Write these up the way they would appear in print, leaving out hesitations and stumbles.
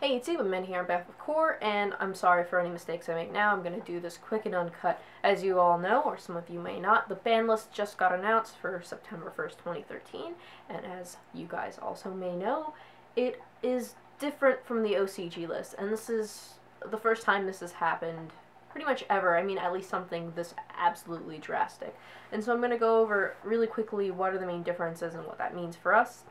Hey, it's Even Min here on behalf of Core, and I'm sorry for any mistakes I make now. I'm going to do this quick and uncut. As you all know, or some of you may not, the ban list just got announced for September 1st, 2013, and as you guys also may know, it is different from the OCG list, and this is the first time this has happened pretty much ever. I mean, at least something this absolutely drastic. And so I'm going to go over really quickly what are the main differences and what that means for us.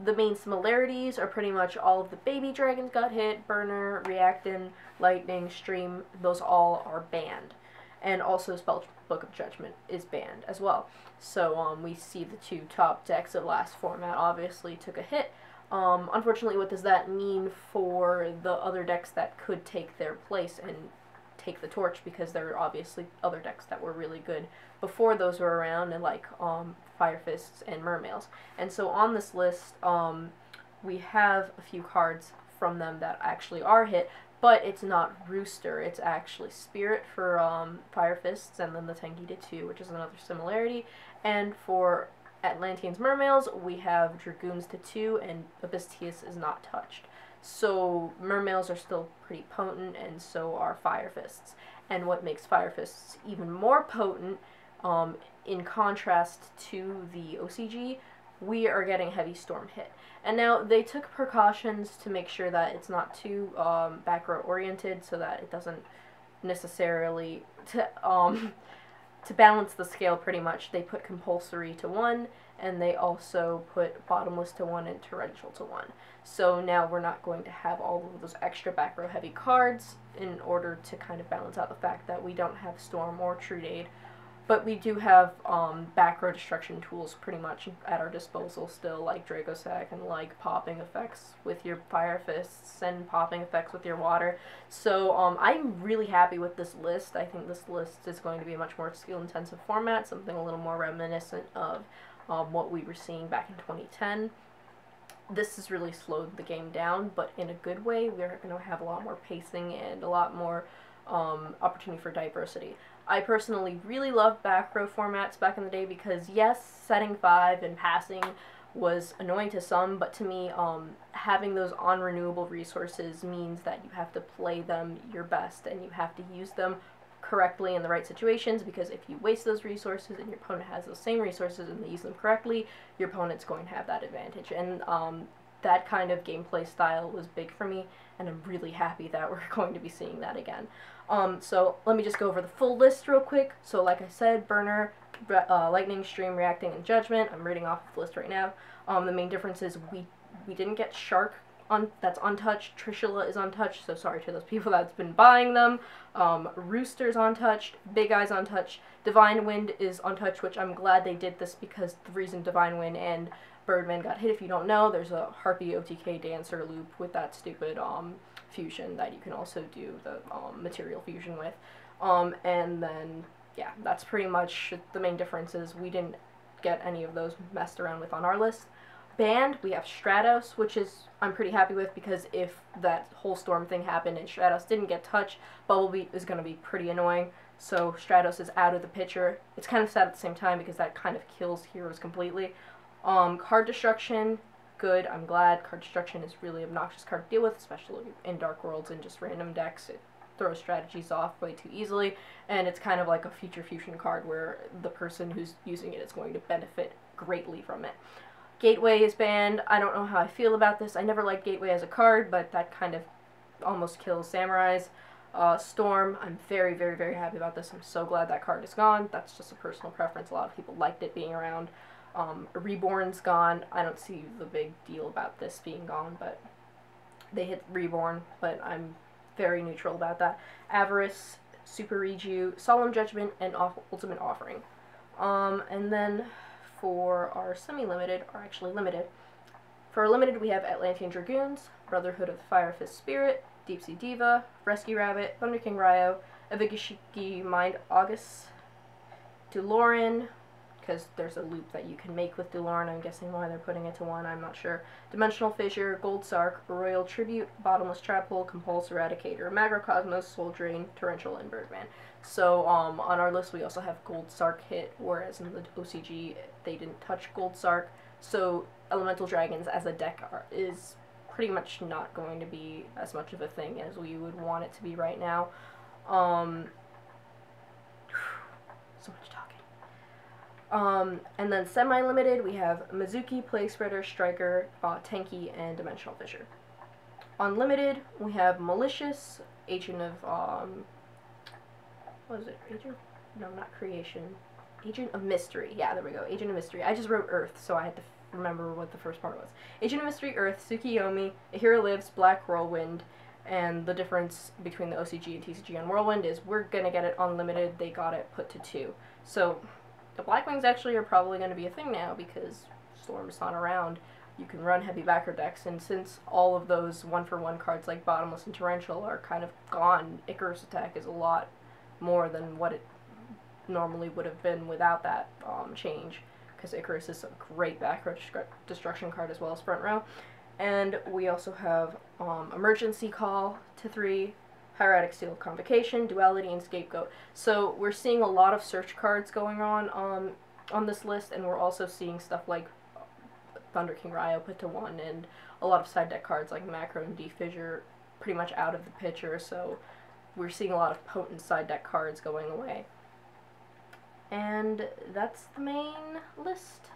The main similarities are pretty much all of the baby dragons got hit, Burner, Reactin, Lightning, Stream, those all are banned. And also Spell Book of Judgment is banned as well. So we see the two top decks of last format obviously took a hit. Unfortunately, what does that mean for the other decks that could take their place and take the torch, because there are obviously other decks that were really good before those were around, and like Fire Fists and Mermails. And so on this list, we have a few cards from them that actually are hit, but it's not Rooster, it's actually Spirit for Fire Fists, and then the Tengi to 2, which is another similarity. And for Atlanteans Mermails, we have Dragoons to 2, and Abyssteus is not touched. So Mermails are still pretty potent, and so are Fire Fists. And what makes Fire Fists even more potent, in contrast to the OCG, we are getting Heavy Storm hit. And now they took precautions to make sure that it's not too back row oriented, so that it doesn't necessarily to balance the scale. Pretty much they put compulsory to 1, and they also put bottomless to 1 and torrential to 1. So now we're not going to have all of those extra back row heavy cards in order to kind of balance out the fact that we don't have Storm or Treat Aid. But we do have back row destruction tools pretty much at our disposal still, like Dragossack and like popping effects with your Fire Fists and popping effects with your water. So I'm really happy with this list. I think this list is going to be a much more skill-intensive format, something a little more reminiscent of what we were seeing back in 2010. This has really slowed the game down, but in a good way. We're going to have a lot more pacing and a lot more opportunity for diversity. I personally really loved back row formats back in the day because, yes, setting 5 and passing was annoying to some, but to me, having those on-renewable resources means that you have to play them your best, and you have to use them correctly in the right situations, because if you waste those resources and your opponent has those same resources and they use them correctly, your opponent's going to have that advantage. And that kind of gameplay style was big for me, and I'm really happy that we're going to be seeing that again. So let me just go over the full list real quick. So like I said, Burner, Lightning, Stream, Reacting, and Judgment. I'm reading off the list right now. The main difference is we didn't get Shark that's untouched. Trishula is untouched, so sorry to those people that's been buying them. Rooster's untouched. Big Eye's untouched. Divine Wind is untouched, which I'm glad they did this, because the reason Divine Wind and Birdman got hit, if you don't know, there's a Harpy OTK Dancer loop with that stupid fusion that you can also do the material fusion with. And then, yeah, that's pretty much the main differences. We didn't get any of those messed around with on our list. Banned, we have Stratos, which is I'm pretty happy with, because if that whole Storm thing happened and Stratos didn't get touched, Bubble Beat is going to be pretty annoying. So Stratos is out of the picture. It's kind of sad at the same time, because that kind of kills heroes completely. Card Destruction, good, I'm glad. Card Destruction is really obnoxious card to deal with, especially in Dark Worlds and just random decks. It throws strategies off way too easily, and it's kind of like a future fusion card where the person who's using it is going to benefit greatly from it. Gateway is banned. I don't know how I feel about this. I never liked Gateway as a card, but that kind of almost kills Samurais. Storm, I'm very, very, very happy about this. I'm so glad that card is gone. That's just a personal preference. A lot of people liked it being around. Reborn's gone. I don't see the big deal about this being gone, but they hit Reborn, but I'm very neutral about that. Avarice, Super Reju, Solemn Judgment, and Ultimate Offering. And then for our semi-limited, or actually limited, for our limited we have Atlantean Dragoons, Brotherhood of the Fire Fist Spirit, Deep Sea Diva, Rescue Rabbit, Thunder King Ryo, Avigashiki Mind August, Duloran, because there's a loop that you can make with Duloran. I'm guessing why they're putting it to 1, I'm not sure. Dimensional Fissure, Gold Sark, Royal Tribute, Bottomless Trap Hole, Compulse Eradicator, Macrocosmos, Soul Drain, Torrential, and Birdman. So on our list we also have Gold Sark hit, whereas in the OCG they didn't touch Gold Sark. So Elemental Dragons as a deck is pretty much not going to be as much of a thing as we would want it to be right now. So much talking. And then semi-limited, we have Mizuki, Plague Spreader, Striker, Tenki, and Dimensional Fissure. Unlimited, we have Malicious, Agent of, what is it, Agent? No, not Creation. Agent of Mystery. Yeah, there we go. Agent of Mystery. I just wrote Earth, so I had to remember what the first part was. Agent of Mystery, Earth, Tsukiyomi, A Hero Lives, Black Whirlwind, and the difference between the OCG and TCG on Whirlwind is we're gonna get it unlimited, they got it put to 2. So, the Blackwings actually are probably gonna be a thing now because Storm's not around. You can run heavy backer decks, and since all of those 1-for-1 cards like Bottomless and Torrential are kind of gone, Icarus Attack is a lot more than what it normally would have been without that change, because Icarus is a great back row destruction card as well as front row. And we also have Emergency Call to 3, Hieratic Steel Convocation, Duality, and Scapegoat. So we're seeing a lot of search cards going on this list, and we're also seeing stuff like Thunder King Ryo put to 1, and a lot of side deck cards like Macro and D-Fissure pretty much out of the picture, so we're seeing a lot of potent side deck cards going away. And that's the main list.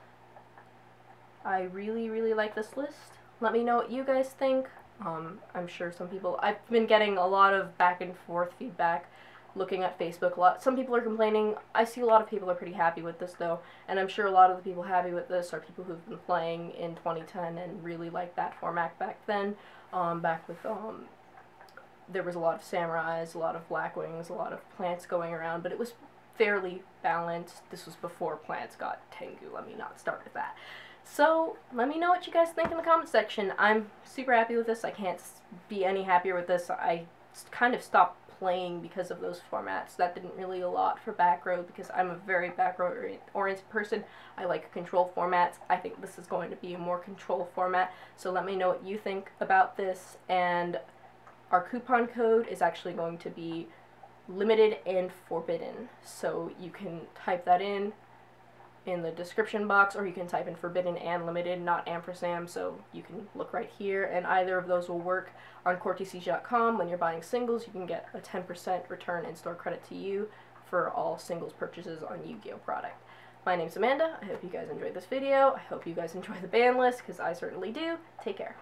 I really, really like this list. Let me know what you guys think. I'm sure some people, I've been getting a lot of back and forth feedback looking at Facebook. Some people are complaining. I see a lot of people are pretty happy with this though, and I'm sure a lot of the people happy with this are people who've been playing in 2010 and really liked that format back then. Back with, there was a lot of Samurais, a lot of Blackwings, a lot of plants going around, but it was fairly balanced. This was before plants got Tengu. Let me not start with that. So, let me know what you guys think in the comment section. I'm super happy with this. I can't be any happier with this. I kind of stopped playing because of those formats. That didn't really a lot for back row because I'm a very back row oriented person. I like control formats. I think this is going to be a more control format. So let me know what you think about this. And our coupon code is actually going to be limited and forbidden. So you can type that in the description box, or you can type in forbidden and limited, not ampersand, so you can look right here, and either of those will work. On coretcg.com, when you're buying singles, you can get a 10% return in-store credit to you for all singles purchases on Yu-Gi-Oh product. My name's Amanda. I hope you guys enjoyed this video. I hope you guys enjoy the ban list, because I certainly do. Take care.